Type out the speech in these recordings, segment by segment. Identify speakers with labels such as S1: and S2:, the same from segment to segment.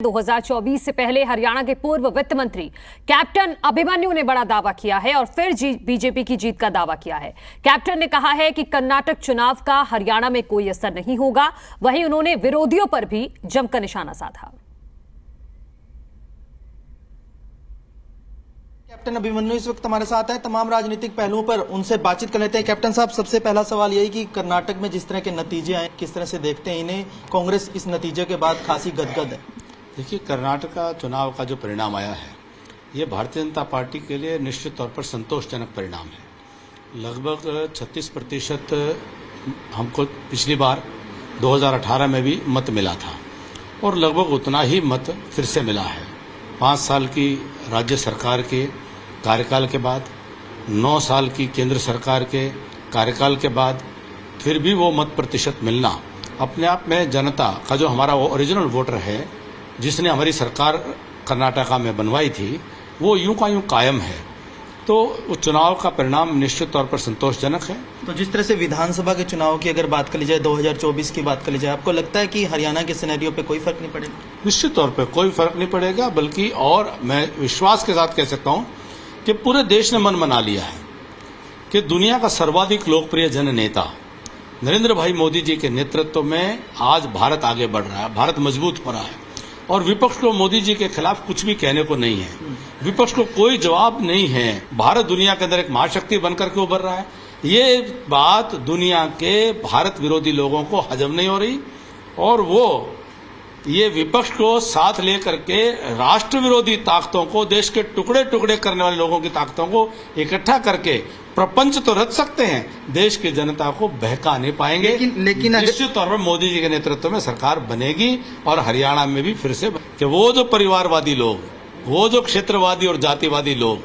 S1: 2024 से पहले हरियाणा के पूर्व वित्त मंत्री कैप्टन अभिमन्यु ने बड़ा दावा किया है और फिर बीजेपी की जीत का दावा किया है। कैप्टन ने कहा है कि कर्नाटक चुनाव का हरियाणा में कोई असर नहीं होगा। वहीं उन्होंने विरोधियों पर भी जमकर निशाना साधा।
S2: कैप्टन अभिमन्यु इस वक्त हमारे साथ हैं। तमाम राजनीतिक पहलुओं पर उनसे बातचीत कर लेते हैं। कैप्टन साहब, सबसे पहला सवाल यही कि कर्नाटक में जिस तरह के नतीजे आए, किस तरह से देखते हैं इन्हें? कांग्रेस इस नतीजे के बाद खासी गदगद है।
S3: देखिए, कर्नाटक का चुनाव का जो परिणाम आया है, ये भारतीय जनता पार्टी के लिए निश्चित तौर पर संतोषजनक परिणाम है। लगभग 36% हमको पिछली बार 2018 में भी मत मिला था और लगभग उतना ही मत फिर से मिला है। 5 साल की राज्य सरकार के कार्यकाल के बाद, 9 साल की केंद्र सरकार के कार्यकाल के बाद फिर भी वो मत प्रतिशत मिलना अपने आप में जनता का जो हमारा वो ओरिजिनल वोटर है, जिसने हमारी सरकार कर्नाटका में बनवाई थी, वो यूं का यूं कायम है। तो उस चुनाव का परिणाम निश्चित तौर पर संतोषजनक है।
S2: तो जिस तरह से विधानसभा के चुनाव की अगर बात कर ली जाए, 2024 की बात कर ली जाए, आपको लगता है कि हरियाणा के सिनेरियो पे कोई फर्क नहीं पड़ेगा?
S3: निश्चित तौर पर कोई फर्क नहीं पड़ेगा, बल्कि और मैं विश्वास के साथ कह सकता हूं कि पूरे देश ने मन बना लिया है कि दुनिया का सर्वाधिक लोकप्रिय जन नेता नरेंद्र भाई मोदी जी के नेतृत्व में आज भारत आगे बढ़ रहा है, भारत मजबूत हो रहा है और विपक्ष को मोदी जी के खिलाफ कुछ भी कहने को नहीं है। विपक्ष को कोई जवाब नहीं है। भारत दुनिया के अंदर एक महाशक्ति बनकर के उभर रहा है। ये बात दुनिया के भारत विरोधी लोगों को हजम नहीं हो रही और वो ये विपक्ष को साथ लेकर के राष्ट्र विरोधी ताकतों को, देश के टुकड़े टुकड़े करने वाले लोगों की ताकतों को इकट्ठा करके प्रपंच तो रच सकते हैं, देश की जनता को बहका नहीं पाएंगे। लेकिन निश्चित तौर पर मोदी जी के नेतृत्व में सरकार बनेगी और हरियाणा में भी फिर से कि वो जो परिवारवादी लोग, वो जो क्षेत्रवादी और जातिवादी लोग,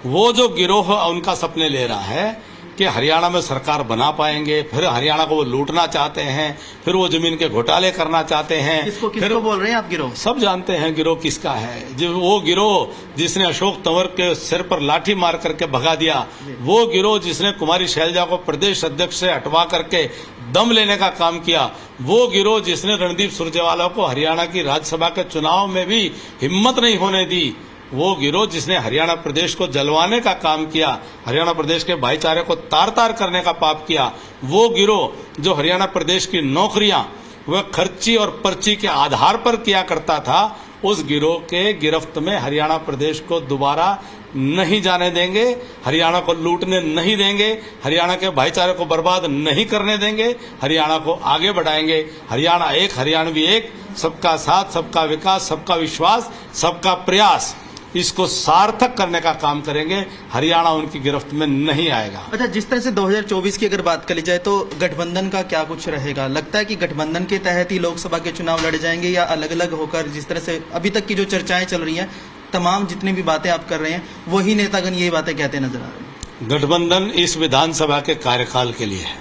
S3: वो जो गिरोह उनका सपने ले रहा है कि हरियाणा में सरकार बना पाएंगे, फिर हरियाणा को वो लूटना चाहते हैं, फिर वो जमीन के घोटाले करना चाहते हैं।
S2: किसको बोल रहे हैं आप गिरोह?
S3: सब जानते हैं गिरोह किसका है। जो वो गिरोह जिसने अशोक तंवर के सिर पर लाठी मार करके भगा दिया, वो गिरोह जिसने कुमारी शैलजा को प्रदेश अध्यक्ष से हटवा करके दम लेने का काम किया, वो गिरोह जिसने रणदीप सुरजेवाला को हरियाणा की राज्यसभा के चुनाव में भी हिम्मत नहीं होने दी, वो गिरोह जिसने हरियाणा प्रदेश को जलवाने का काम किया, हरियाणा प्रदेश के भाईचारे को तार तार करने का पाप किया, वो गिरोह जो हरियाणा प्रदेश की नौकरियां वह खर्ची और पर्ची के आधार पर किया करता था, उस गिरोह के गिरफ्त में हरियाणा प्रदेश को दोबारा नहीं जाने देंगे, हरियाणा को लूटने नहीं देंगे, हरियाणा के भाईचारे को बर्बाद नहीं करने देंगे, हरियाणा को आगे बढ़ाएंगे। हरियाणा एक, हरियाणवी एक, सबका साथ, सबका विकास, सबका विश्वास, सबका प्रयास, इसको सार्थक करने का काम करेंगे। हरियाणा उनकी गिरफ्त में नहीं आएगा।
S2: अच्छा, जिस तरह से 2024 की अगर बात करी जाए तो गठबंधन का क्या कुछ रहेगा? लगता है कि गठबंधन के तहत ही लोकसभा के चुनाव लड़े जाएंगे या अलग अलग होकर? जिस तरह से अभी तक की जो चर्चाएं चल रही हैं, तमाम जितनी भी बातें आप कर रहे हैं, वही नेतागण यही बातें कहते नजर आ रहे हैं।
S3: गठबंधन इस विधानसभा के कार्यकाल के लिए है,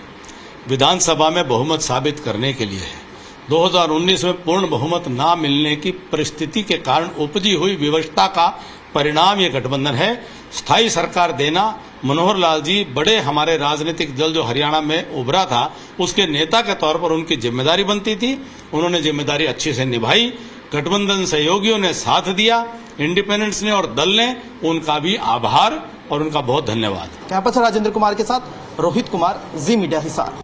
S3: विधानसभा में बहुमत साबित करने के लिए है। 2019 में पूर्ण बहुमत ना मिलने की परिस्थिति के कारण उपजी हुई विवशता का परिणाम ये गठबंधन है। स्थायी सरकार देना, मनोहर लाल जी बड़े हमारे राजनीतिक दल जो हरियाणा में उभरा था, उसके नेता के तौर पर उनकी जिम्मेदारी बनती थी। उन्होंने जिम्मेदारी अच्छे से निभाई। गठबंधन सहयोगियों ने साथ दिया, इंडिपेंडेंट्स ने और दल ने, उनका भी आभार और उनका बहुत धन्यवाद।
S2: कैंपस राजेंद्र कुमार के साथ रोहित कुमार, जी मीडिया हिसार।